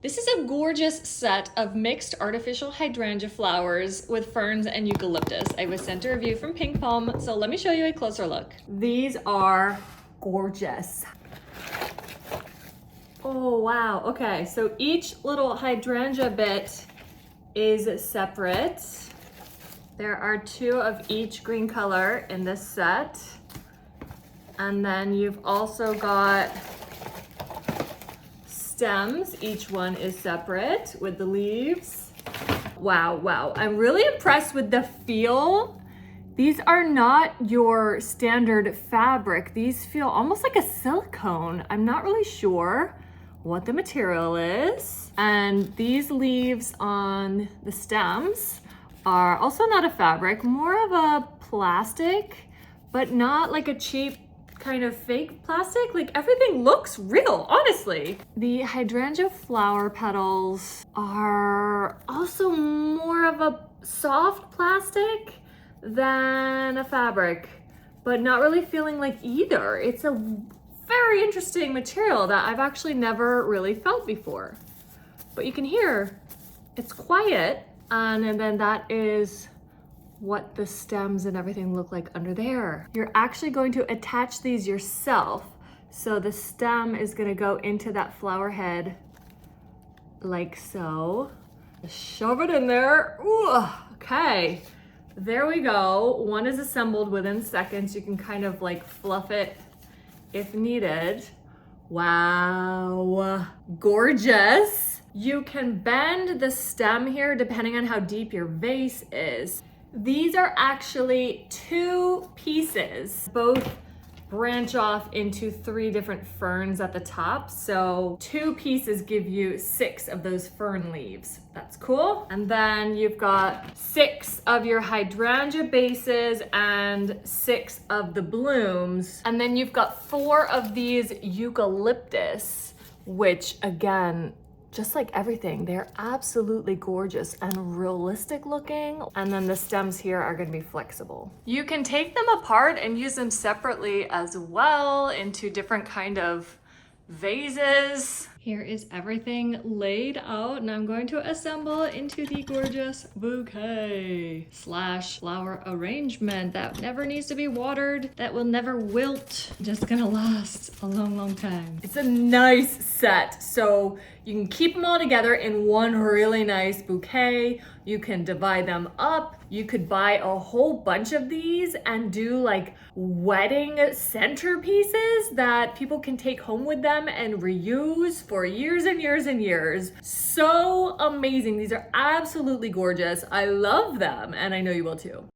This is a gorgeous set of mixed artificial hydrangea flowers with ferns and eucalyptus. I was sent a review from Pinkpum, so let me show you a closer look. These are gorgeous. Oh wow, okay, so each little hydrangea bit is separate. There are 2 of each green color in this set. And then you've also got stems. Each one is separate with the leaves. Wow. I'm really impressed with the feel. These are not your standard fabric. These feel almost like a silicone. I'm not really sure what the material is. And these leaves on the stems are also not a fabric, more of a plastic, but not like a cheap kind of fake plastic. Like everything looks real, honestly. The hydrangea flower petals are also more of a soft plastic than a fabric, but not really feeling like either. It's a very interesting material that I've actually never really felt before. But you can hear it's quiet, and then that is what the stems and everything look like under there. You're actually going to attach these yourself. So the stem is gonna go into that flower head like so. Shove it in there. Ooh, okay, there we go. One is assembled within seconds. You can kind of like fluff it if needed. Wow, gorgeous. You can bend the stem here depending on how deep your vase is. These are actually 2 pieces. Both branch off into 3 different ferns at the top. So 2 pieces give you 6 of those fern leaves. That's cool. And then you've got 6 of your hydrangea bases and 6 of the blooms. And then you've got 4 of these eucalyptus, which again, just like everything, they're absolutely gorgeous and realistic looking. And then the stems here are gonna be flexible. You can take them apart and use them separately as well into different kind of vases. Here is everything laid out, and I'm going to assemble into the gorgeous bouquet / flower arrangement that never needs to be watered, that will never wilt, just gonna last a long time. It's a nice set, so you can keep them all together in one really nice bouquet. You can divide them up. You could buy a whole bunch of these and do like wedding centerpieces that people can take home with them and reuse for years and years and years. So amazing. These are absolutely gorgeous. I love them, and I know you will too.